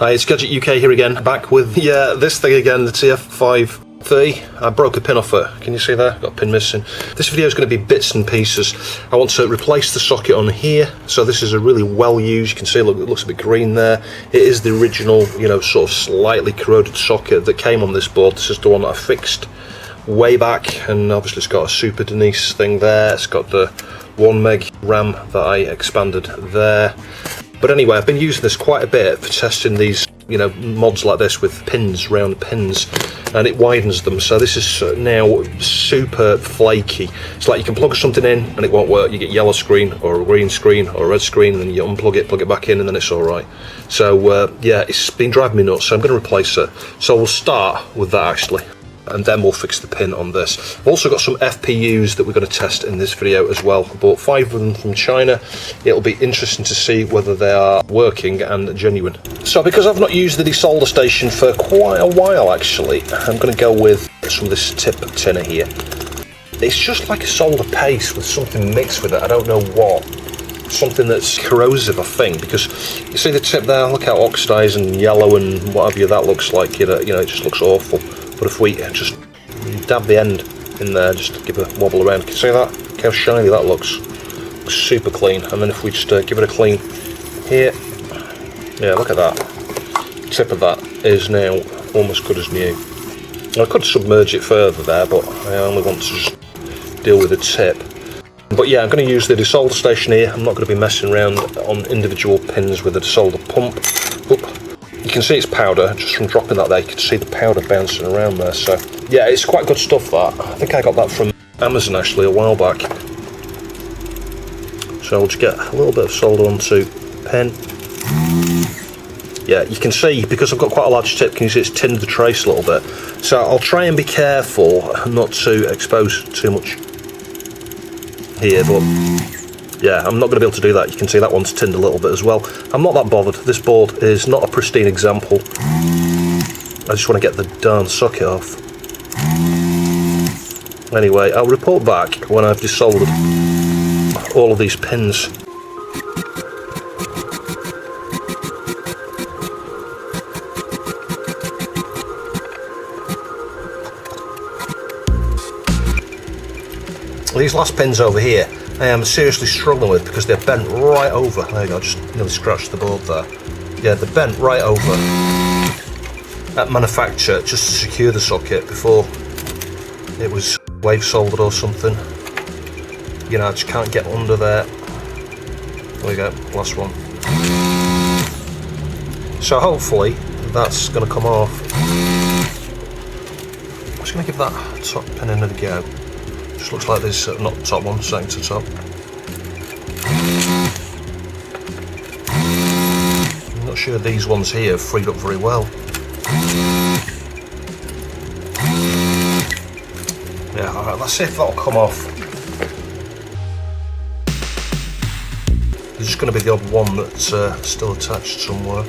Hi, it's Gadget UK here again, back with this thing again, the TF530. I broke a pin off it. Can you see there? Got a pin missing. This video is going to be bits and pieces. I want to replace the socket on here. So this is a really well used. You can see, look, it looks a bit green there. It is the original, you know, sort of slightly corroded socket that came on this board. This is the one that I fixed way back, and obviously it's got a Super Denise thing there. It's got the 1 meg RAM that I expanded there. But anyway, I've been using this quite a bit for testing these, you know, mods like this with pins, round pins, and it widens them. So this is now super flaky. It's like you can plug something in and it won't work. You get yellow screen or a green screen or a red screen, and then you unplug it, plug it back in, and then it's all right. So yeah, it's been driving me nuts. So I'm going to replace it. So we'll start with that actually, and then we'll fix the pin on this. I've also got some FPUs that we're going to test in this video as well. I bought 5 of them from China. It'll be interesting to see whether they are working and genuine. So because I've not used the desolder station for quite a while actually, I'm going to go with some of this tip tinner here. It's just like a solder paste with something mixed with it, I don't know what. Something that's corrosive, I think, because you see the tip there, look how oxidized and yellow and what have you that looks like. You know, it just looks awful. But if we just dab the end in there, just give a wobble around, can you see that? Look how shiny that looks. Looks super clean. And then if we just give it a clean here, yeah, look at that. The tip of that is now almost good as new. I could submerge it further there, but I only want to just deal with the tip. But yeah, I'm going to use the desolder station here. I'm not going to be messing around on individual pins with the desolder pump. Oop. You can see it's powder, just from dropping that there, you can see the powder bouncing around there. So yeah, it's quite good stuff that. I think I got that from Amazon actually a while back. So I'll just get a little bit of solder onto the pen. Yeah, you can see, because I've got quite a large tip, can you see it's tinned the trace a little bit. So I'll try and be careful not to expose too much here, but yeah, I'm not going to be able to do that. You can see that one's tinned a little bit as well. I'm not that bothered. This board is not a pristine example. I just want to get the darn socket off. Anyway, I'll report back when I've desoldered all of these pins. These last pins over here I am seriously struggling with because they're bent right over. There you go, I just nearly scratched the board there. Yeah, they're bent right over at manufacture just to secure the socket before it was wave soldered or something. You know, I just can't get under there. There we go, last one. So hopefully that's going to come off. I'm just going to give that top pin another go. Just looks like this, not the top one, second to top. I'm not sure these ones here have freed up very well. Yeah, alright, let's see if that'll come off. There's just going to be the odd one that's still attached somewhere.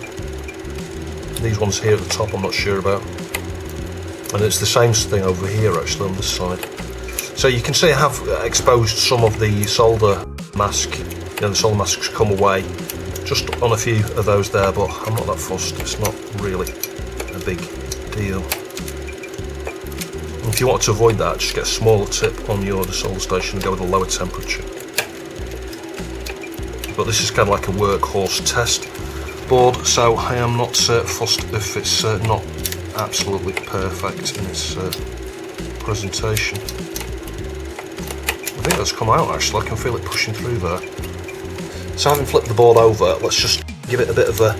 These ones here at the top I'm not sure about. And it's the same thing over here actually on this side. So you can see I have exposed some of the solder mask. You know, the solder masks come away just on a few of those there, but I'm not that fussed. It's not really a big deal. And if you want to avoid that, just get a smaller tip on your solder station and go with a lower temperature. But this is kind of like a workhorse test board, so I am not fussed if it's not absolutely perfect in its presentation. I think that's come out actually, I can feel it pushing through there. So having flipped the board over, let's just give it a bit of a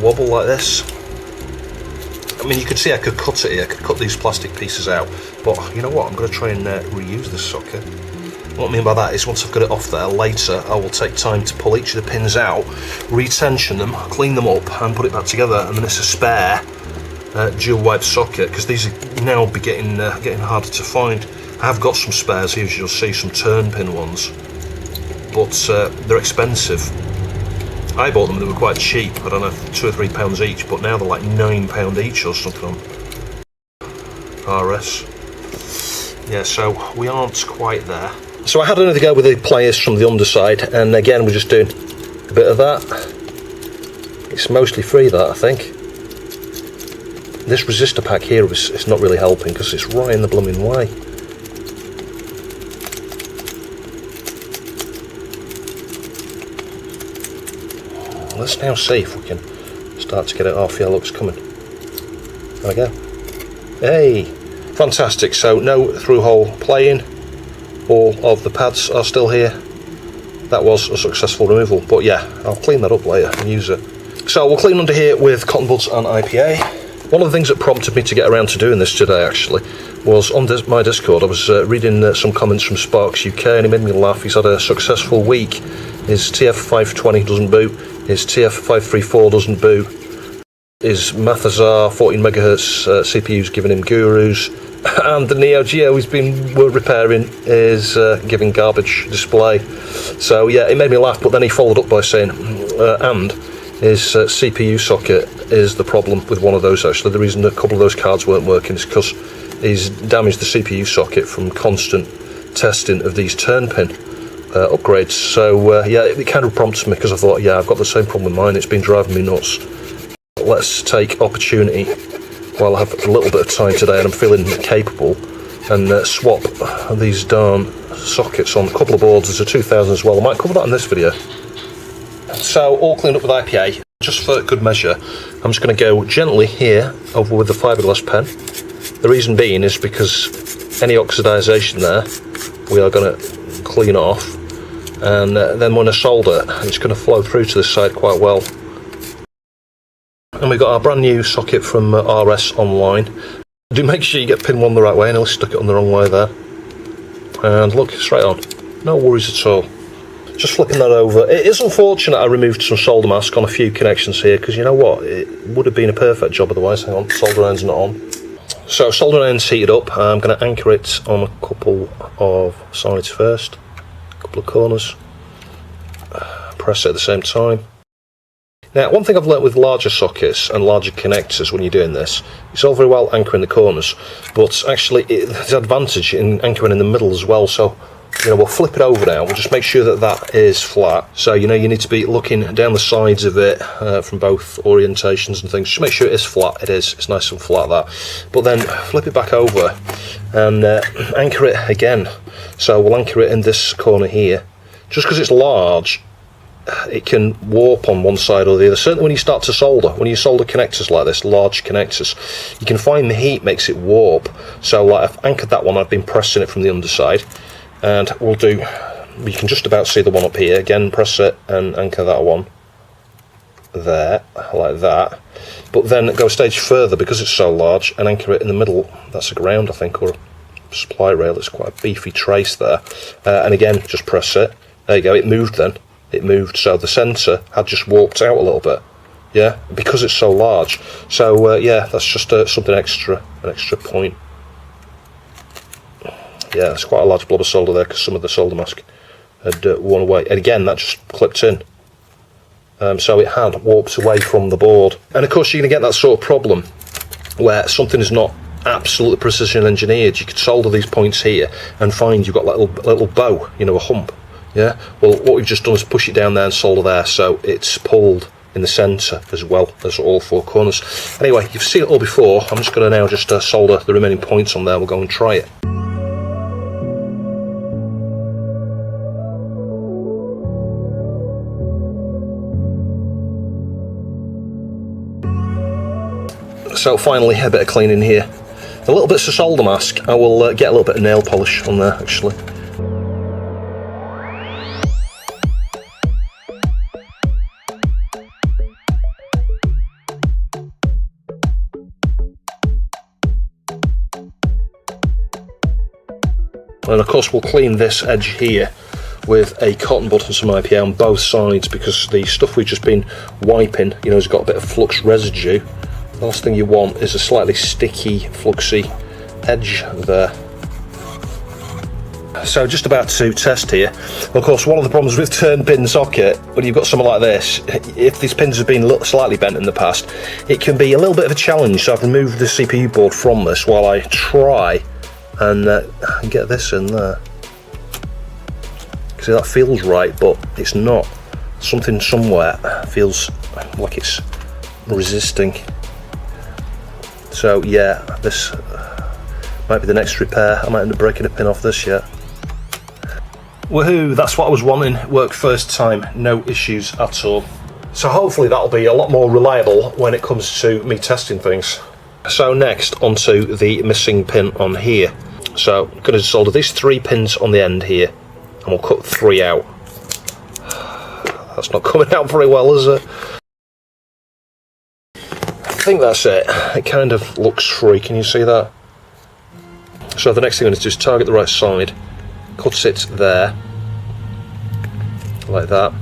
wobble like this. I mean, you can see I could cut it here, I could cut these plastic pieces out, but you know what, I'm going to try and reuse this socket. What I mean by that is once I've got it off there, later I will take time to pull each of the pins out, retension them, clean them up and put it back together, and then it's a spare dual wipe socket, because these are now getting harder to find. I have got some spares here, as you'll see, some turn pin ones, but they're expensive. I bought them, they were quite cheap, I don't know, £2 or £3 each, but now they're like £9 each or something on RS. Yeah, so we aren't quite there. So I had another go with the pliers from the underside, and again we're just doing a bit of that. It's mostly free, that, I think. This resistor pack here is not really helping because it's right in the blooming way. Let's now see if we can start to get it off. Yeah, look, it's coming. There we go. Hey! Fantastic. So no through-hole playing. All of the pads are still here. That was a successful removal. But yeah, I'll clean that up later and use it. So we'll clean under here with cotton buds and IPA. One of the things that prompted me to get around to doing this today, actually, was on my Discord. I was reading some comments from Sparks UK, and he made me laugh. He's had a successful week. His TF520 doesn't boot. His TF534 doesn't boot. His Mathazar 14 MHz CPU's giving him gurus. And the Neo Geo he's been repairing is giving garbage display. So yeah, it made me laugh, but then he followed up by saying, and his CPU socket is the problem with one of those actually. The reason a couple of those cards weren't working is because he's damaged the CPU socket from constant testing of these turn pin upgrades. So yeah, it kind of prompts me because I thought, yeah, I've got the same problem with mine. It's been driving me nuts. Let's take opportunity while I have a little bit of time today and I'm feeling capable, and swap these darn sockets on a couple of boards. There's a 2000 as well. I might cover that in this video. So all cleaned up with IPA. Just for good measure, I'm just going to go gently here over with the fiberglass pen. The reason being is because any oxidisation there we are going to clean off, and then when I solder it's going to flow through to this side quite well. And we've got our brand new socket from RS Online. Do make sure you get pin 1 the right way, and I'll stuck it on the wrong way there. And look, straight on. No worries at all. Just flipping that over. It is unfortunate I removed some solder mask on a few connections here, because you know what? It would have been a perfect job otherwise. Hang on, solder iron's not on. So solder iron's heated up. I'm going to anchor it on a couple of sides first. A couple of corners. Press it at the same time. Now, one thing I've learnt with larger sockets and larger connectors when you're doing this, it's all very well anchoring the corners, but actually there's an advantage in anchoring in the middle as well. So, you know, we'll flip it over now. We'll just make sure that that is flat. So, you know, you need to be looking down the sides of it from both orientations and things. Just make sure it is flat. It is. It's nice and flat, that. But then flip it back over and anchor it again. So we'll anchor it in this corner here. Just because it's large, it can warp on one side or the other. Certainly when you start to solder, when you solder connectors like this, large connectors, you can find the heat makes it warp. So like I've anchored that one, I've been pressing it from the underside, and we'll do, you can just about see the one up here. Again, press it and anchor that one there, like that. But then go a stage further because it's so large and anchor it in the middle. That's a ground, I think, or a supply rail. It's quite a beefy trace there. And again, just press it. There you go, it moved then. It moved, so the centre had just warped out a little bit, yeah, because it's so large. So yeah, that's just something extra, an extra point. Yeah, it's quite a large blob of solder there because some of the solder mask had worn away. And again, that just clipped in. So it had warped away from the board. And of course you're going to get that sort of problem where something is not absolutely precision engineered. You could solder these points here and find you've got like a little bow, you know, a hump. Yeah, well, what we've just done is push it down there and solder there, so it's pulled in the centre as well as all 4 corners. Anyway, you've seen it all before. I'm just going to now just solder the remaining points on there. We'll go and try it. So finally, a bit of cleaning here. A little bit of solder mask. I will get a little bit of nail polish on there actually. And of course we'll clean this edge here with a cotton bud and some IPA on both sides, because the stuff we've just been wiping, you know, has got a bit of flux residue. The last thing you want is a slightly sticky, fluxy edge there. So just about to test here. Of course, one of the problems with turn pin socket, when you've got something like this, if these pins have been slightly bent in the past, it can be a little bit of a challenge. So I've removed the CPU board from this while I try and get this in there. See, that feels right, but it's not. Something somewhere feels like it's resisting. So yeah, this might be the next repair. I might end up breaking a pin off this yet. Woohoo, that's what I was wanting. Worked first time, no issues at all. So hopefully that'll be a lot more reliable when it comes to me testing things. So next, onto the missing pin on here. So I'm going to solder these 3 pins on the end here, and we'll cut 3 out. That's not coming out very well, is it? I think that's it. It kind of looks free, can you see that? So the next thing I'm going to do is target the right side, cut it there, like that.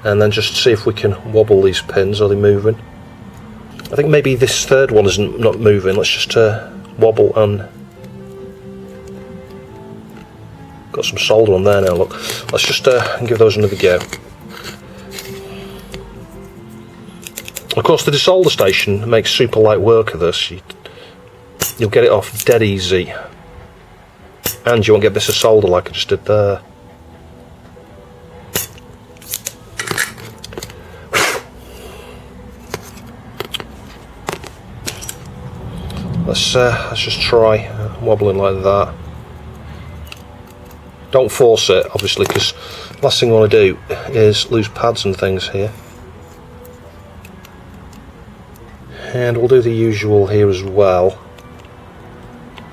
And then just see if we can wobble these pins. Are they moving? I think maybe this third one isn't not moving. Let's just wobble and got some solder on there now. Look, let's just give those another go. Of course, the desolder station makes super light work of this. You'll get it off dead easy, and you won't get bits of solder like I just did there. Let's just try wobbling like that. Don't force it, obviously, because last thing I want to do is lose pads and things here. And we'll do the usual here as well.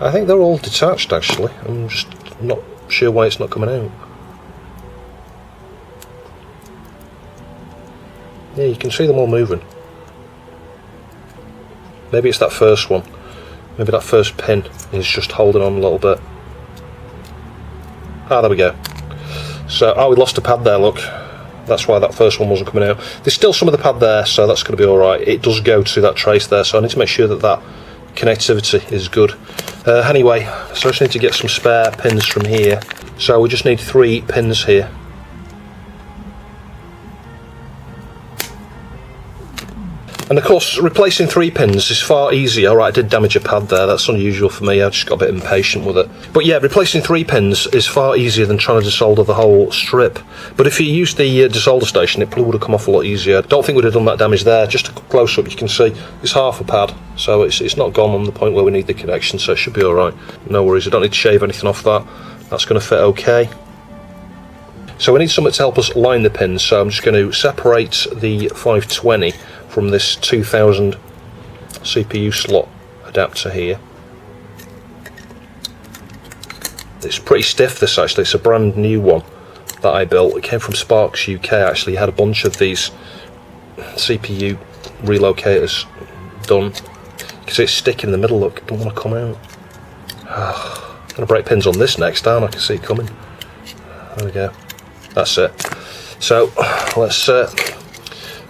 I think they're all detached actually. I'm just not sure why it's not coming out. Yeah, you can see them all moving. Maybe it's that first one. Maybe that first pin is just holding on a little bit. Ah, there we go. So, we lost a pad there, look. That's why that first one wasn't coming out. There's still some of the pad there, so that's going to be alright. It does go to that trace there, so I need to make sure that that connectivity is good. Anyway, so I just need to get some spare pins from here. So we just need 3 pins here. And of course, replacing 3 pins is far easier. Alright, I did damage a pad there, that's unusual for me, I just got a bit impatient with it. But yeah, replacing 3 pins is far easier than trying to desolder the whole strip. But if you used the desolder station, it probably would have come off a lot easier. Don't think we'd have done that damage there. Just a close up, you can see it's half a pad, so it's not gone on the point where we need the connection, so it should be alright. No worries, I don't need to shave anything off that. That's going to fit okay. So we need something to help us line the pins, so I'm just going to separate the 520 from this 2000 CPU slot adapter here. It's pretty stiff, this actually. It's a brand new one that I built. It came from Sparks UK actually. It had a bunch of these CPU relocators done. You can see it's sticking in the middle, look, it don't want to come out. I'm going to break pins on this next time, I can see it coming. There we go. That's it. So let's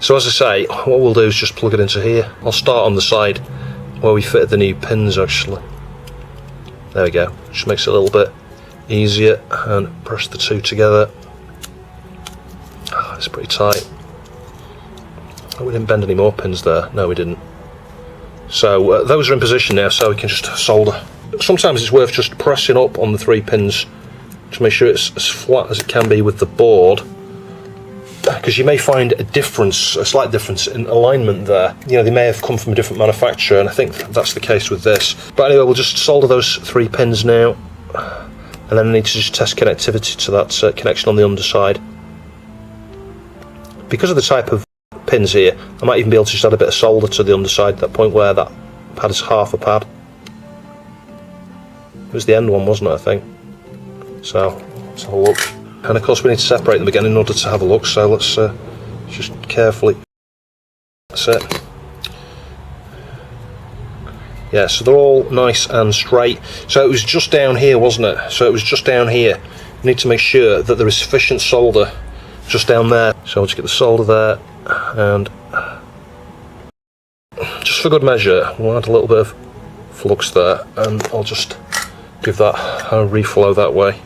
so as I say, what we'll do is just plug it into here. I'll start on the side where we fitted the new pins actually. There we go. Just makes it a little bit easier, and press the 2 together. It's pretty tight. Oh, we didn't bend any more pins there. No, we didn't. So those are in position now, so we can just solder. Sometimes it's worth just pressing up on the 3 pins to make sure it's as flat as it can be with the board, because you may find a slight difference in alignment there. You know, they may have come from a different manufacturer, and I think that's the case with this. But anyway, we'll just solder those 3 pins now, and then I need to just test connectivity to that connection on the underside. Because of the type of pins here, I might even be able to just add a bit of solder to the underside, that point where that pad is half a pad. It was the end one, wasn't it, I think? So, let's have a look. And of course we need to separate them again in order to have a look, so let's just carefully. That's it. Yeah, so they're all nice and straight. So it was just down here, wasn't it? So it was just down here. You need to make sure that there is sufficient solder just down there. So I'll just get the solder there, and just for good measure, we'll add a little bit of flux there, and I'll just give that a reflow that way.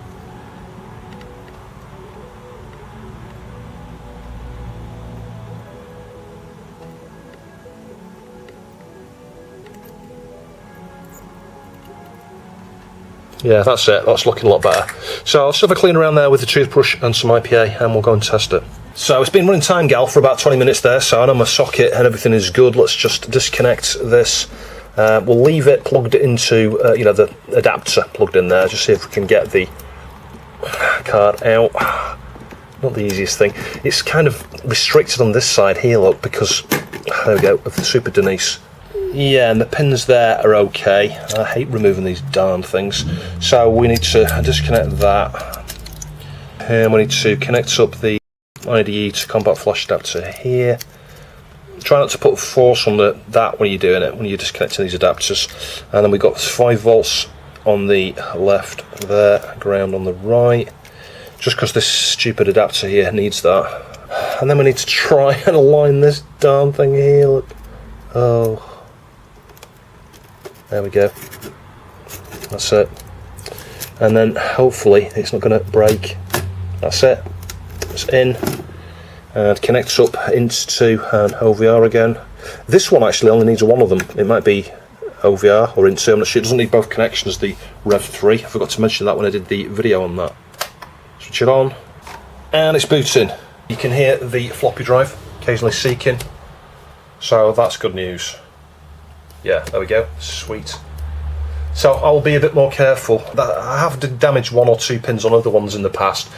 Yeah, that's it. That's looking a lot better. So I'll just have a clean around there with the toothbrush and some IPA, and we'll go and test it. So it's been running time, gal, for about 20 minutes there, so I know my socket and everything is good. Let's just disconnect this. We'll leave it plugged into, you know, the adapter plugged in there, just see if we can get the card out. Not the easiest thing. It's kind of restricted on this side here, look, because, there we go, of the Super Denise. Yeah, and the pins there are okay. I hate removing these darn things. So we need to disconnect that. And we need to connect up the IDE to compact flash adapter here. Try not to put force on that when you're doing it, when you're disconnecting these adapters. And then we've got 5 volts on the left there, ground on the right. Just because this stupid adapter here needs that. And then we need to try and align this darn thing here, look. Oh. There we go. That's it. And then hopefully it's not going to break. That's it. It's in. And connects up into an OVR again. This one actually only needs one of them. It might be OVR or into. I'm not sure. It doesn't need both connections, the Rev 3. I forgot to mention that when I did the video on that. Switch it on. And it's booting. You can hear the floppy drive occasionally seeking. So that's good news. Yeah, there we go. Sweet. So I'll be a bit more careful. I have damaged 1 or 2 pins on other ones in the past.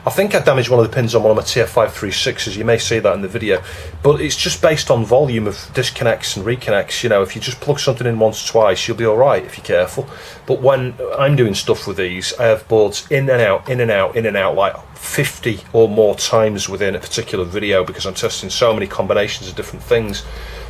I think I damaged one of the pins on one of my TF536s, you may see that in the video, but it's just based on volume of disconnects and reconnects. You know, if you just plug something in once or twice, you'll be alright if you're careful. But when I'm doing stuff with these, I have boards in and out, in and out, in and out, like 50 or more times within a particular video, because I'm testing so many combinations of different things.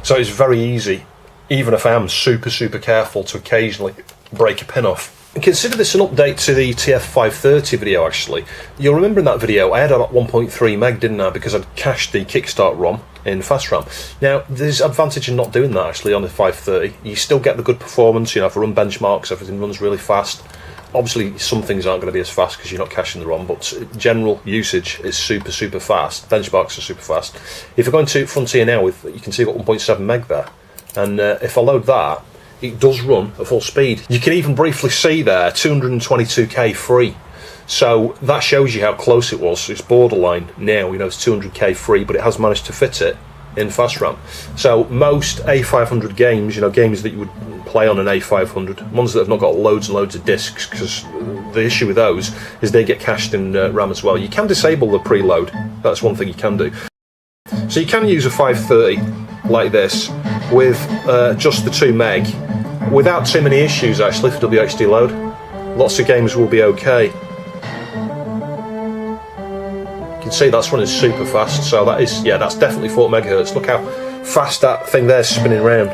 So it's very easy, even if I am super careful, to occasionally break a pin off. And consider this an update to the TF530 video actually. You'll remember in that video I had a 1.3 meg, didn't I, because I'd cached the Kickstart ROM in fast RAM. Now there's advantage in not doing that actually on the 530. You still get the good performance, you know, if I run benchmarks everything runs really fast. Obviously some things aren't going to be as fast because you're not caching the ROM, but general usage is super fast. Benchmarks are super fast. If you're going to Frontier now, with you can see I've got 1.7 meg there, and if I load that, it does run at full speed. You can even briefly see there 222k free. So that shows you how close it was. It's borderline now, you know, it's 200k free, but it has managed to fit it in fast RAM. So most A500 games, you know, games that you would play on an A500, ones that have not got loads and loads of discs, because the issue with those is they get cached in RAM as well. You can disable the preload, that's one thing you can do. So you can use a 530 like this with just the 2 meg without too many issues actually for WHD load. Lots of games will be okay. You can see that's running super fast, so that is, yeah, that's definitely 4 megahertz. Look how fast that thing there's spinning around.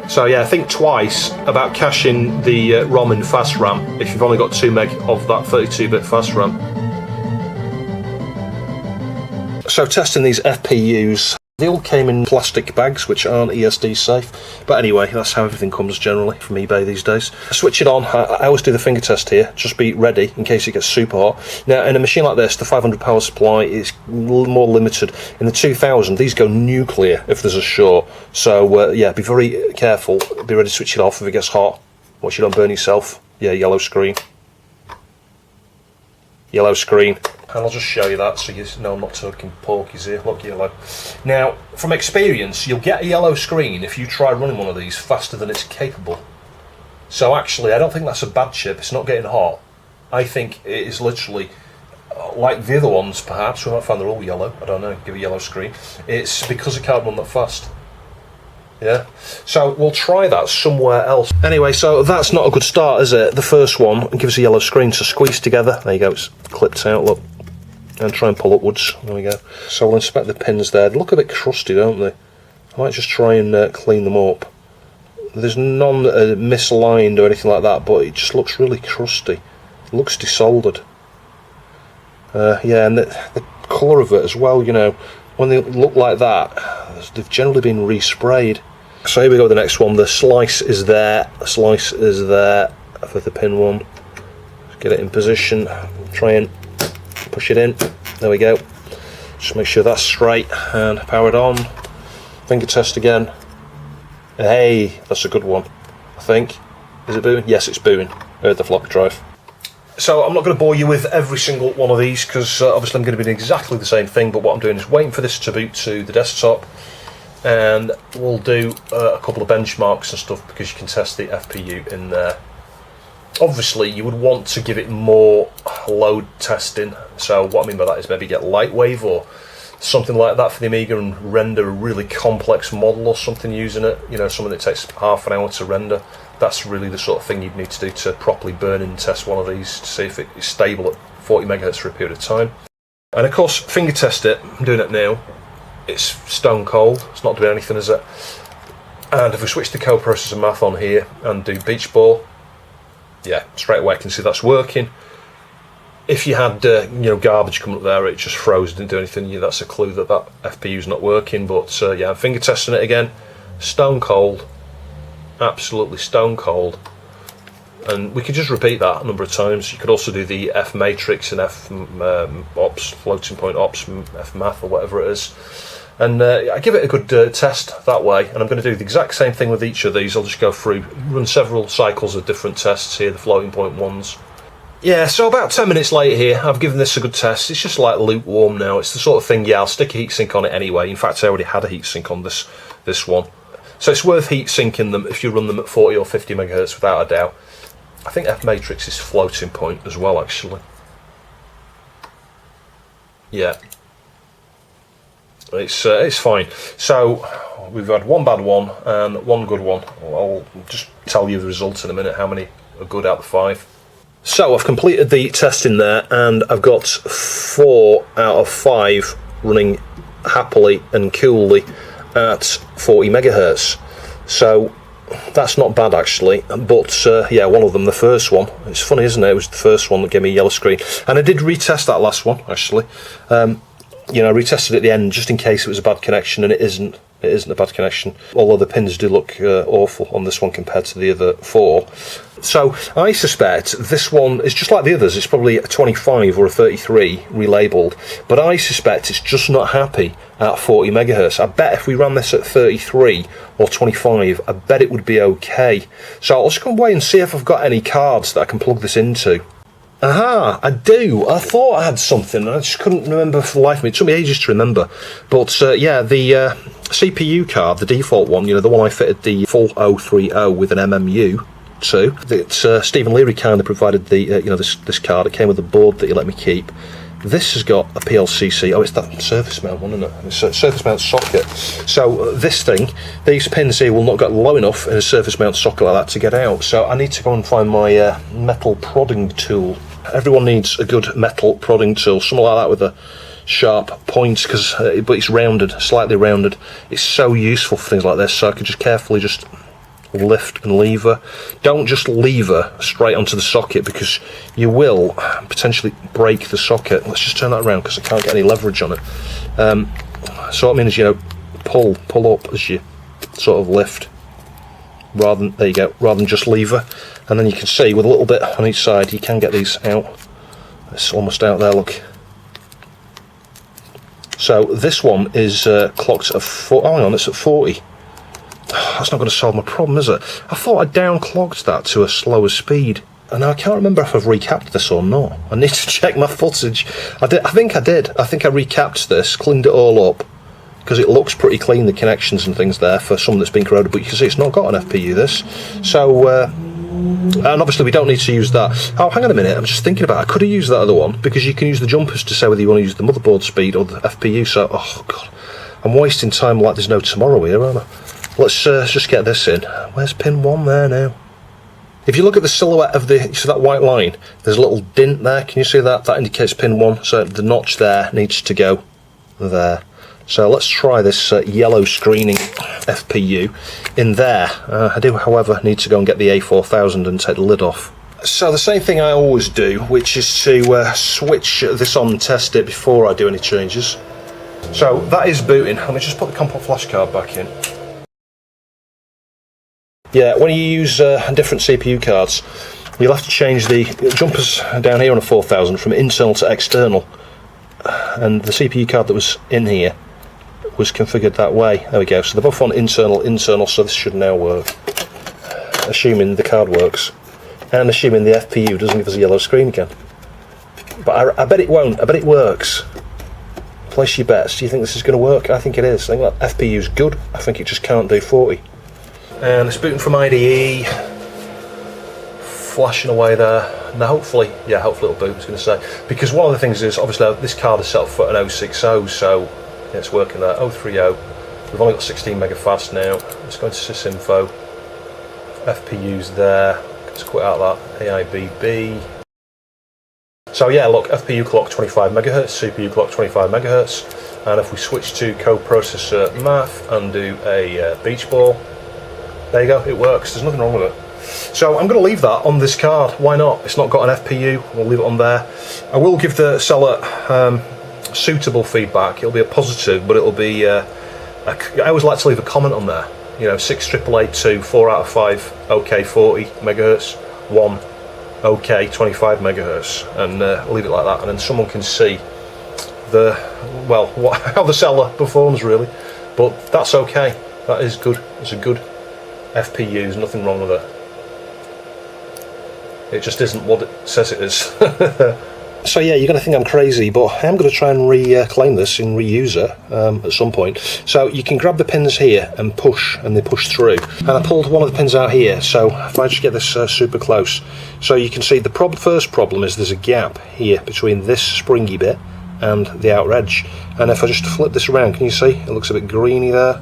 So yeah, think twice about caching the ROM in fast RAM if you've only got 2 meg of that 32-bit fast RAM. So testing these FPUs, they all came in plastic bags which aren't ESD safe, but anyway, that's how everything comes generally from eBay these days. Switch it on. I always do the finger test here, just be ready in case it gets super hot. Now in a machine like this, the 500 power supply is more limited. In the 2000, these go nuclear if there's a short, so yeah, be very careful, be ready to switch it off if it gets hot. Watch you don't burn yourself. Yeah, yellow screen. Yellow screen. And I'll just show you that so you know I'm not talking porkies here. Look, yellow. Now, from experience, you'll get a yellow screen if you try running one of these faster than it's capable. So actually, I don't think that's a bad chip. It's not getting hot. I think it is literally like the other ones, perhaps. We might find they're all yellow. I don't know. Give a yellow screen. It's because it can't run that fast. Yeah, so we'll try that somewhere else. Anyway, so that's not a good start, is it? The first one gives a yellow screen, so squeeze together. There you go, it's clipped out, look. And try and pull upwards. There we go. So we'll inspect the pins there. They look a bit crusty, don't they? I might just try and clean them up. There's none that are misaligned or anything like that, but it just looks really crusty. It looks desoldered. Yeah, and the colour of it as well, you know, when they look like that, they've generally been resprayed. So here we go with the next one. The slice is there. The slice is there for the pin one. Let's get it in position. Try and push it in. There we go. Just make sure that's straight and power it on. Finger test again. Hey, that's a good one, I think. Is it booting? Yes, it's booting. Heard the floppy drive. So I'm not going to bore you with every single one of these because obviously I'm going to be doing exactly the same thing, but what I'm doing is waiting for this to boot to the desktop, and we'll do a couple of benchmarks and stuff because you can test the FPU in there. Obviously you would want to give it more load testing, so what I mean by that is maybe get Lightwave or something like that for the Amiga and render a really complex model or something using it, you know, something that takes half an hour to render. That's really the sort of thing you'd need to do to properly burn in and test one of these to see if it is stable at 40 megahertz for a period of time. And of course, finger test it. I'm doing it now. It's stone cold. It's not doing anything, is it? And if we switch the co-processor math on here and do Beach Ball, yeah, straight away I can see that's working. If you had you know, garbage coming up there, it just froze, didn't do anything. Yeah, that's a clue that that FPU is not working. But yeah, I'm finger testing it again. Stone cold. Absolutely stone cold, and we could just repeat that a number of times. You could also do the F matrix and F ops, floating point ops, F math or whatever it is, and I give it a good test that way. And I'm going to do the exact same thing with each of these. I'll just go through, run several cycles of different tests here, the floating point ones. Yeah, so about 10 minutes later here, I've given this a good test. It's just like lukewarm now. It's the sort of thing, yeah, I'll stick a heatsink on it anyway. In fact, I already had a heatsink on this one. So it's worth heat sinking them if you run them at 40 or 50 megahertz without a doubt. I think F matrix is floating point as well, actually. Yeah, it's fine. So we've had one bad one and one good one. I'll just tell you the results in a minute, how many are good out of 5. So I've completed the testing there, and I've got 4 out of 5 running happily and coolly at 40 megahertz. So that's not bad actually, but yeah, one of them, the first one, it's funny, isn't it? It was the first one that gave me a yellow screen, and I did retest that last one actually. You know, I retested at the end just in case it was a bad connection, and it isn't a bad connection, although the pins do look awful on this one compared to the other 4. So I suspect this one is just like the others. It's probably a 25 or a 33 relabeled, but I suspect it's just not happy at 40 megahertz. I bet if we ran this at 33 or 25, I bet it would be okay. So I'll just go away and see if I've got any cards that I can plug this into. Aha, I do. I thought I had something, I just couldn't remember for the life of me. It took me ages to remember. But yeah, the CPU card, the default one, you know, the one I fitted the 4030 with an MMU to, that Stephen Leary kindly provided the, you know, this card. It came with a board that he let me keep. This has got a PLCC. Oh, it's that surface mount one, isn't it? It's a surface mount socket. So this thing, these pins here will not get low enough in a surface mount socket like that to get out. So I need to go and find my metal prodding tool. Everyone needs a good metal prodding tool, something like that with a sharp point, because but it's rounded, slightly rounded. It's so useful for things like this. So I could just carefully just lift and lever. Don't just lever straight onto the socket, because you will potentially break the socket. Let's just turn that around because I can't get any leverage on it. So what I mean is, you know, pull up as you sort of lift, rather than, there you go, rather than just lever. And then you can see with a little bit on each side you can get these out. It's almost out there, look. So this one is clocked at 4. Oh, hang on, it's at 40. That's not going to solve my problem, is it? I thought I downclocked that to a slower speed, and now I can't remember if I've recapped this or not. I need to check my footage. I think I did. I think I recapped this, cleaned it all up, because it looks pretty clean, the connections and things there for something that's been corroded, but you can see it's not got an FPU, this. So, and obviously we don't need to use that. Oh, hang on a minute, I'm just thinking about it. I could have used that other one, because you can use the jumpers to say whether you want to use the motherboard speed or the FPU, so, oh god, I'm wasting time like there's no tomorrow here, aren't I? Let's just get this in. Where's pin 1 there now? If you look at the silhouette of you see that white line, there's a little dint there, can you see that? That indicates pin 1, so the notch there needs to go there. So let's try this yellow screening FPU in there. I do, however, need to go and get the A4000 and take the lid off. So the same thing I always do, which is to switch this on and test it before I do any changes. So that is booting. Let me just put the compact flash card back in. Yeah, when you use different CPU cards, you'll have to change the jumpers down here on a 4000 from internal to external. And the CPU card that was in here was configured that way. There we go. So they're both on internal, so this should now work. Assuming the card works. and assuming the FPU doesn't give us a yellow screen again. But I bet it won't. I bet it works. Place your bets. Do you think this is going to work? I think it is. I think that FPU is good. I think it just can't do 40. And it's booting from IDE. Flashing away there. Now hopefully it'll boot, I was going to say. Because one of the things is, obviously, this card is set up for an 060, so yeah, it's working there. 030. We've only got 16 mega fast now. Let's go into sysinfo. FPUs there. Let's quit out that. AIBB. So yeah, look, FPU clock 25 megahertz, CPU clock 25 megahertz, and if we switch to coprocessor math and do a beach ball, there you go, it works, there's nothing wrong with it. So I'm going to leave that on this card, why not? It's not got an FPU, we'll leave it on there. I will give the seller suitable feedback, it'll be a positive, but it'll be, I always like to leave a comment on there, you know, 6882, 4 out of 5, OK 40 megahertz, 1 OK 25 megahertz, and leave it like that, and then someone can see how the seller performs really. But that's okay, that is good. It's a good FPU, there's nothing wrong with it. It just isn't what it says it is. So yeah, you're going to think I'm crazy, but I am going to try and reclaim this in reuser at some point. So you can grab the pins here and push, and they push through. And I pulled one of the pins out here, so if I just get this super close, so you can see the first problem is there's a gap here between this springy bit and the outer edge. And if I just flip this around, can you see? It looks a bit greeny there.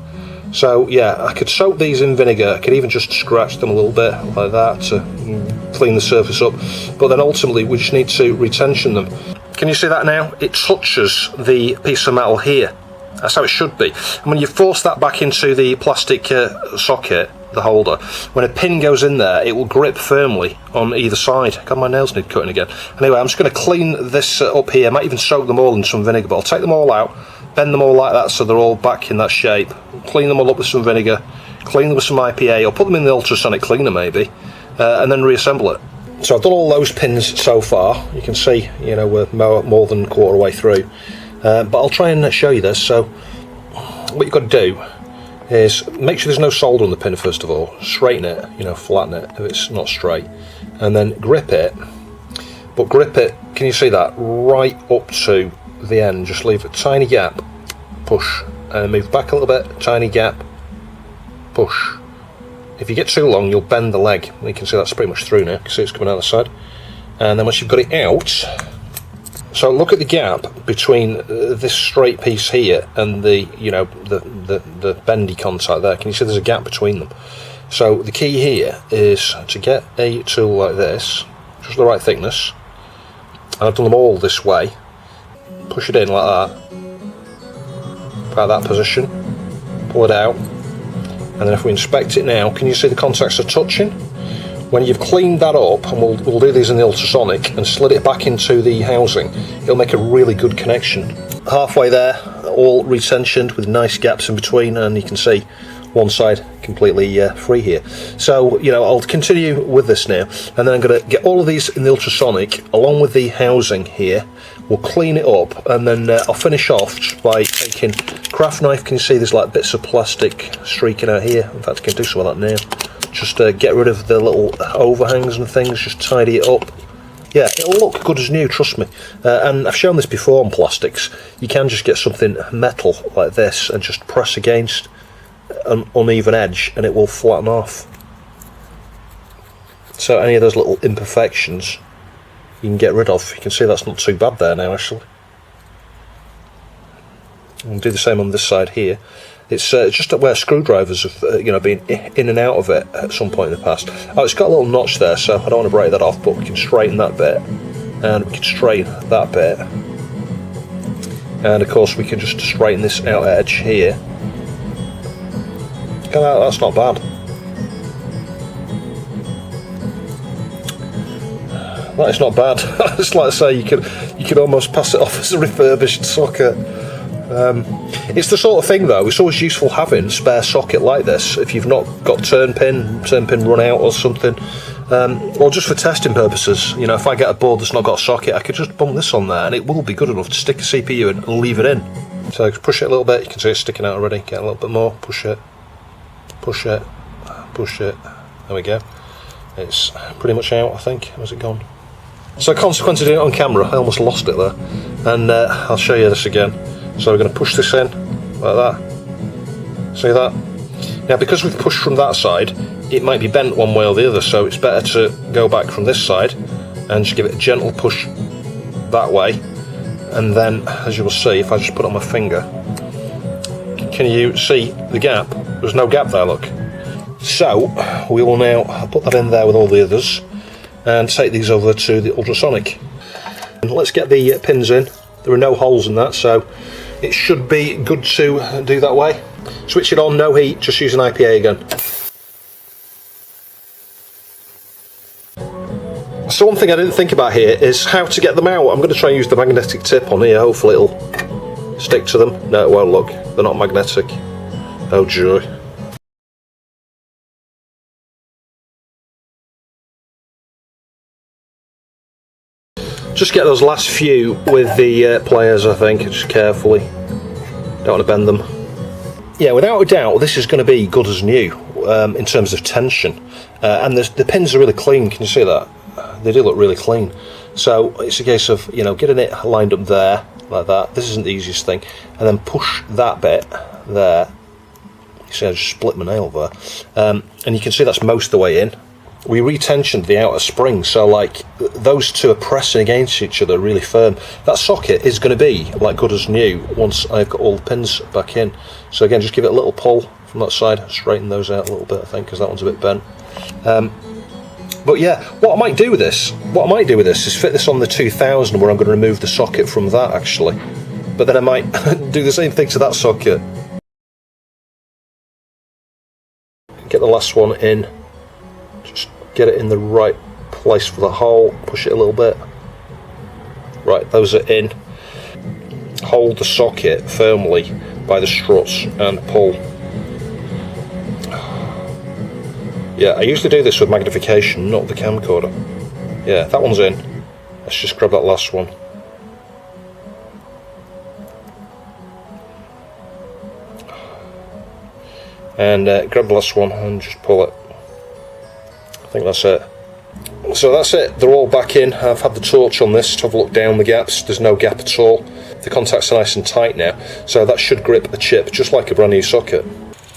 So yeah, I could soak these in vinegar, I could even just scratch them a little bit like that to clean the surface up, but then ultimately we just need to retension them. Can you see that now? It touches the piece of metal here. That's how it should be. And when you force that back into the plastic socket, the holder, when a pin goes in there, it will grip firmly on either side. God, my nails need cutting again. Anyway, I'm just going to clean this up here. I might even soak them all in some vinegar, but I'll take them all out, bend them all like that so they're all back in that shape, clean them all up with some vinegar, clean them with some IPA, or put them in the ultrasonic cleaner maybe, and then reassemble it. So I've done all those pins so far. You can see, you know, we're more than a quarter way through, but I'll try and show you this. So what you've got to do is make sure there's no solder on the pin first of all, straighten it, you know, flatten it if it's not straight, and then grip it, but grip it, can you see that, right up to the end, just leave a tiny gap, push, and move back a little bit, tiny gap, push. If you get too long you'll bend the leg. You can see that's pretty much through now, you can see it's coming out the side. And then once you've got it out, so look at the gap between this straight piece here and the, you know, the bendy contact there. Can you see there's a gap between them? So the key here is to get a tool like this, just the right thickness, and I've done them all this way. Push it in like that, about that position, pull it out, and then if we inspect it now, can you see the contacts are touching? When you've cleaned that up, and we'll do these in the ultrasonic, and slid it back into the housing, it'll make a really good connection. Halfway there, all retensioned with nice gaps in between, and you can see one side completely free here. So, you know, I'll continue with this now, and then I'm going to get all of these in the ultrasonic, along with the housing here. We'll clean it up, and then I'll finish off just by taking craft knife. Can you see there's like bits of plastic streaking out here? In fact, I can do some of that now. Just get rid of the little overhangs and things, just tidy it up. Yeah, it'll look good as new, trust me. And I've shown this before on plastics. You can just get something metal like this and just press against an uneven edge and it will flatten off. So any of those little imperfections you can get rid of. You can see that's not too bad there now actually. We'll do the same on this side here. It's just where screwdrivers have you know, been in and out of it at some point in the past. Oh, it's got a little notch there, so I don't want to break that off, but we can straighten that bit, and we can straighten that bit, and of course we can just straighten this outer edge here. That's not bad. That is not bad. It's like I say, you could almost pass it off as a refurbished socket. It's the sort of thing though, it's always useful having a spare socket like this if you've not got turn pin run out or something, or just for testing purposes. You know, if I get a board that's not got a socket, I could just bump this on there and it will be good enough to stick a CPU in and leave it in. So push it a little bit, you can see it's sticking out already, get a little bit more, push it, push it, push it, there we go. It's pretty much out, I think. Where's it gone? So consequently doing it on camera, I almost lost it there. And I'll show you this again. So we're going to push this in, like that. See that? Now because we've pushed from that side, it might be bent one way or the other, so it's better to go back from this side and just give it a gentle push that way. And then, as you will see, if I just put it on my finger, can you see the gap? There's no gap there, look. So, we will now put that in there with all the others and take these over to the ultrasonic. And let's get the pins in. There are no holes in that, so it should be good to do that way. Switch it on, no heat, just use an IPA again. So one thing I didn't think about here is how to get them out. I'm going to try and use the magnetic tip on here, hopefully it'll stick to them. No, it won't, look, they're not magnetic. Oh joy. Just get those last few with the pliers, I think, just carefully. Don't want to bend them. Yeah, without a doubt, this is going to be good as new in terms of tension. And the pins are really clean, can you see that? They do look really clean. So it's a case of, you know, getting it lined up there, like that. This isn't the easiest thing. And then push that bit there. You see I just split my nail there. And you can see that's most of the way in. We retensioned the outer spring, so like those two are pressing against each other really firm. That socket is going to be like good as new once I've got all the pins back in. So again, just give it a little pull from that side, straighten those out a little bit, I think, because that one's a bit bent. But yeah, what I might do with this is fit this on the 2000, where I'm going to remove the socket from that actually. But then I might do the same thing to that socket. Get the last one in. Just get it in the right place for the hole, push it a little bit. Right, those are in. Hold the socket firmly by the struts and pull. Yeah, I usually do this with magnification, not the camcorder. Yeah, that one's in. Let's just grab that last one. And grab the last one and just pull it. I think that's it. So that's it, they're all back in. I've had the torch on this to have a look down the gaps. There's no gap at all. The contacts are nice and tight now, so that should grip the chip just like a brand new socket.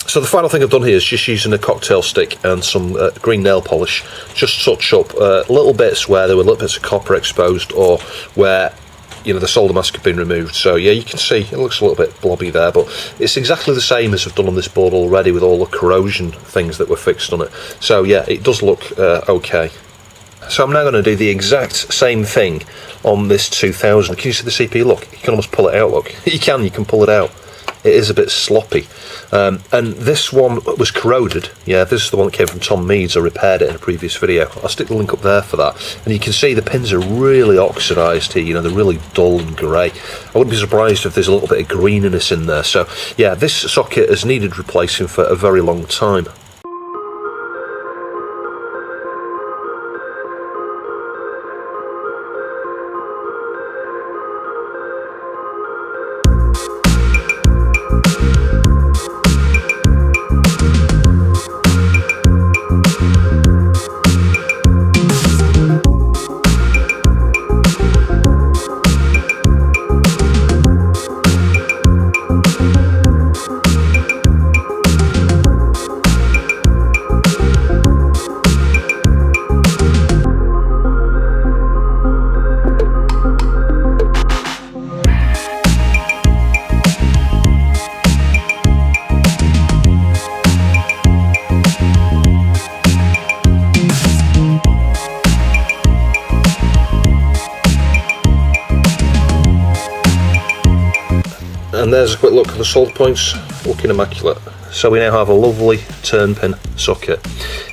So the final thing I've done here is just using a cocktail stick and some green nail polish, just touch up little bits where there were little bits of copper exposed, or where, you know, the solder mask had been removed. So yeah, you can see it looks a little bit blobby there, but it's exactly the same as I've done on this board already with all the corrosion things that were fixed on it. So yeah, it does look okay. So I'm now going to do the exact same thing on this 2000. Can you see the CPU? Look, you can almost pull it out, look. You can pull it out. It is a bit sloppy. And this one was corroded. Yeah, this is the one that came from Tom Meads. I repaired it in a previous video. I'll stick the link up there for that. And you can see the pins are really oxidised here. You know, they're really dull and grey. I wouldn't be surprised if there's a little bit of greeniness in there. So yeah, this socket has needed replacing for a very long time. And there's a quick look at the solder points, looking immaculate. So we now have a lovely turn pin socket.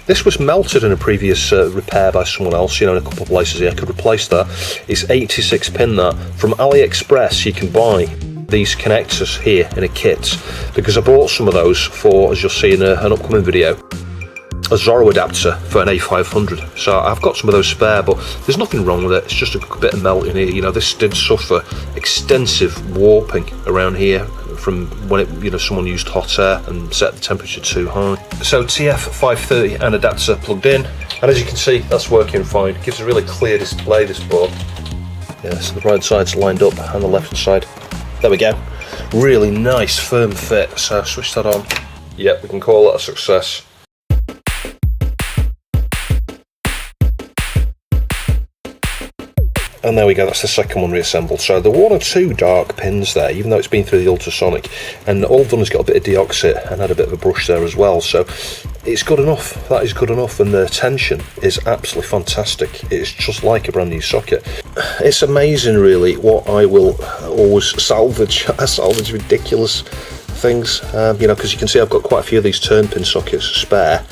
This was melted in a previous repair by someone else, you know, in a couple of places here. I could replace that. It's 86 pin that. From AliExpress you can buy these connectors here in a kit, because I bought some of those for, as you'll see in an upcoming video, a Zorro adapter for an A500. So I've got some of those spare, but there's nothing wrong with it. It's just a bit of melt in here. You know, this did suffer extensive warping around here from when it, you know, someone used hot air and set the temperature too high. So TF530 and adapter plugged in. And as you can see, that's working fine. It gives a really clear display, this board. Yeah, so the right side's lined up and the left side. There we go. Really nice firm fit. So switch that on. Yep, we can call that a success. And there we go, that's the second one reassembled. So there were 1 or 2 dark pins there, even though it's been through the ultrasonic. And all done has got a bit of deoxit and had a bit of a brush there as well. So it's good enough, that is good enough. And the tension is absolutely fantastic. It's just like a brand new socket. It's amazing really what I will always salvage. I salvage ridiculous things, you know, because you can see I've got quite a few of these turn pin sockets spare.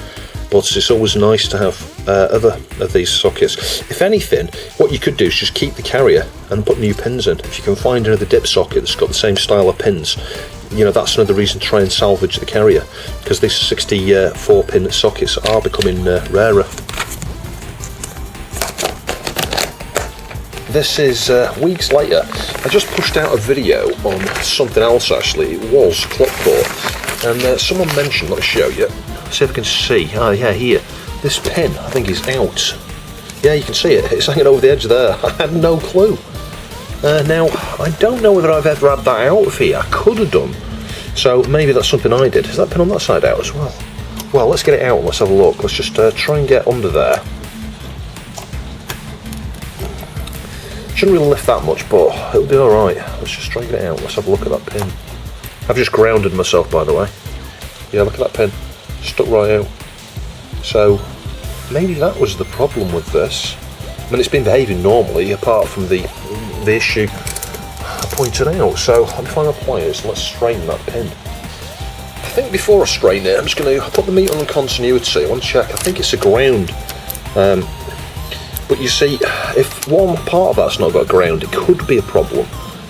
But it's always nice to have other of these sockets. If anything, what you could do is just keep the carrier and put new pins in. If you can find another dip socket that's got the same style of pins, you know, that's another reason to try and salvage the carrier, because these 64 pin sockets are becoming rarer. This is weeks later. I just pushed out a video on something else actually. It was clockport, and someone mentioned, let me show you. See if I can see. Oh yeah, here. This pin, I think, is out. Yeah, you can see it. It's hanging over the edge there. I had no clue. Now, I don't know whether I've ever had that out of here. I could have done. So maybe that's something I did. Is that pin on that side out as well? Well, let's get it out and let's have a look. Let's just try and get under there. Shouldn't really lift that much, but it'll be alright. Let's just try and get it out. Let's have a look at that pin. I've just grounded myself, by the way. Yeah, look at that pin. Stuck right out. So maybe that was the problem with this. I mean, it's been behaving normally apart from the issue I pointed out. So let me find my pliers. Let's straighten that pin. I think before I straighten it, I'm just going to put the meter on continuity. I want to check. I think it's a ground. But you see, if one part of that's not got ground, it could be a problem.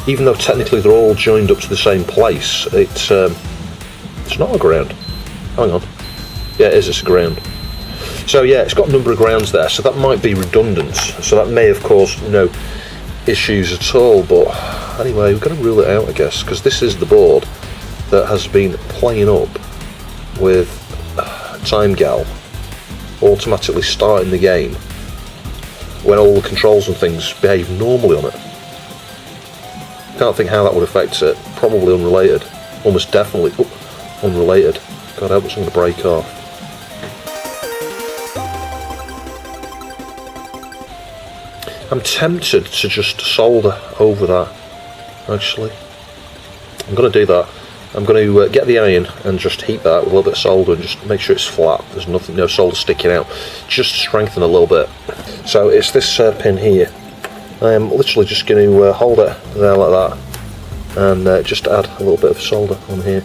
Even though technically they're all joined up to the same place, it's not a ground. Hang on. Yeah, it is, it's a ground. So yeah, it's got a number of grounds there, so that might be redundant. So that may have caused no issues at all, but anyway, we've got to rule it out, I guess, because this is the board that has been playing up with Time Gal automatically starting the game when all the controls and things behave normally on it. Can't think how that would affect it. Probably unrelated. Almost definitely unrelated. God, I hope it's not going to break off. I'm tempted to just solder over that, actually. I'm going to do that. I'm going to get the iron and just heat that with a little bit of solder and just make sure it's flat. There's nothing, no solder sticking out. Just to strengthen a little bit. So it's this pin here. I am literally just going to hold it there like that and just add a little bit of solder on here.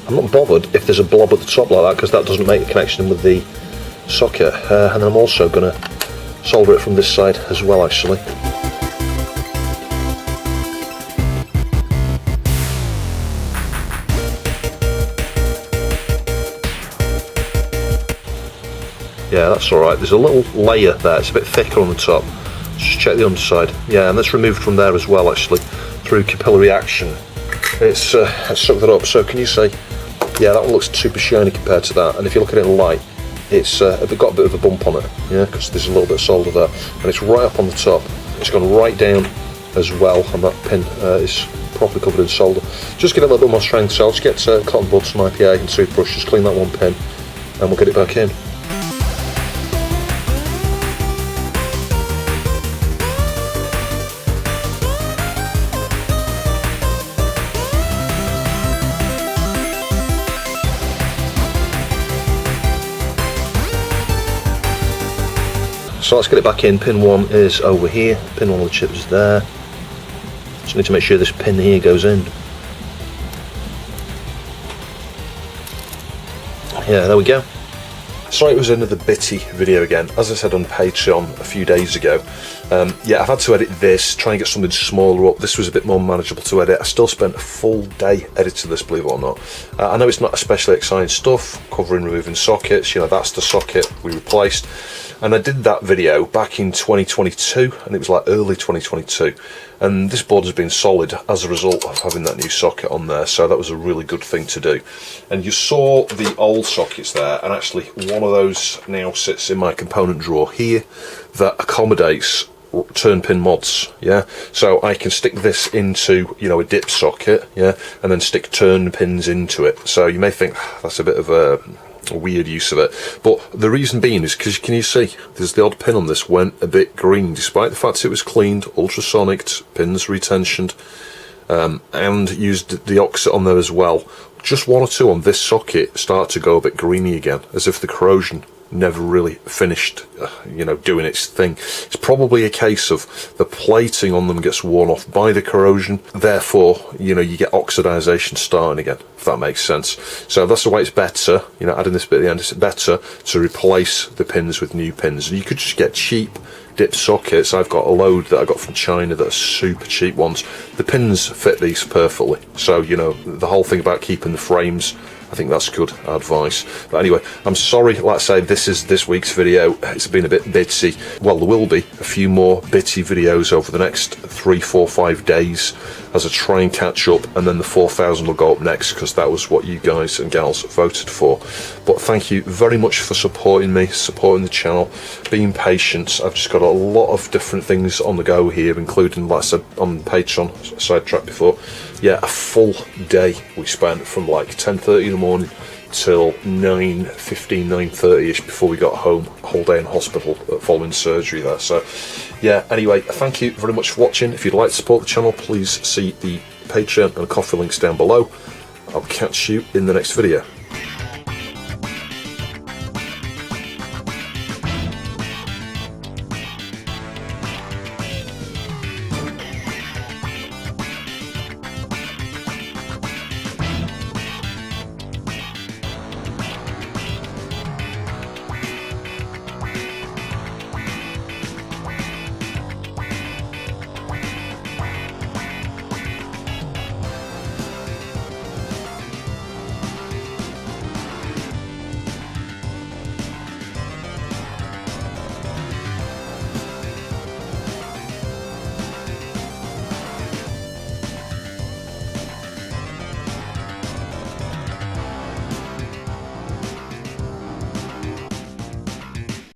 I'm not bothered if there's a blob at the top like that, because that doesn't make the connection with the socket. And I'm also going to solder it from this side as well, actually. Yeah, that's alright. There's a little layer there, it's a bit thicker on the top. Let's just check the underside. Yeah, and that's removed from there as well, actually, through capillary action. It's sucked that up, so can you see? Yeah, that one looks super shiny compared to that, and if you look at it in light, it's got a bit of a bump on it, yeah, because there's a little bit of solder there, and it's right up on the top. It's gone right down as well, and that pin is properly covered in solder. Just get a little bit more strength, so I'll just get cotton buds, some IPA and toothbrush, just clean that one pin, and we'll get it back in. So let's get it back in. Pin 1 is over here, pin 1 of the chip is there. Just need to make sure this pin here goes in. Yeah, there we go. Sorry it was another bitty video again. As I said on Patreon a few days ago, Yeah, I've had to edit this, try and get something smaller up. This was a bit more manageable to edit. I still spent a full day editing this, believe it or not. I know it's not especially exciting stuff, covering, removing sockets, you know, that's the socket we replaced. And I did that video back in 2022, and it was like early 2022. And this board has been solid as a result of having that new socket on there, so that was a really good thing to do. And you saw the old sockets there, and actually one of those now sits in my component drawer here that accommodates turn pin mods. Yeah, so I can stick this into, you know, a dip socket, yeah, and then stick turn pins into it. So you may think that's a bit of a weird use of it, but the reason being is because, can you see, there's the odd pin on this went a bit green, despite the fact it was cleaned, ultrasonicked, pins retensioned, and used the oxide on there as well. Just one or two on this socket start to go a bit greeny again, as if the corrosion never really finished, you know, doing its thing. It's probably a case of the plating on them gets worn off by the corrosion, therefore, you know, you get oxidization starting again, if that makes sense. So that's the way it's better, you know, adding this bit at the end, it's better to replace the pins with new pins. And you could just get cheap dip sockets. I've got a load that I got from China that are super cheap ones. The pins fit these perfectly, so, you know, the whole thing about keeping the frames, I think that's good advice. But anyway, I'm sorry, like I say, this is this week's video. It's been a bit bitty. Well, there will be a few more bitty videos over the next 3, 4, 5 days as I try and catch up, and then the 4,000 will go up next, because that was what you guys and gals voted for. But thank you very much for supporting me, supporting the channel, being patient. I've just got a lot of different things on the go here, including, like I said, on Patreon, sidetrack before, yeah, a full day we spent from like 10:30 in the morning till 9:15, 9:30ish before we got home. A whole day in hospital following surgery there. So yeah, anyway, thank you very much for watching. If you'd like to support the channel, please see the Patreon and coffee links down below. I'll catch you in the next video.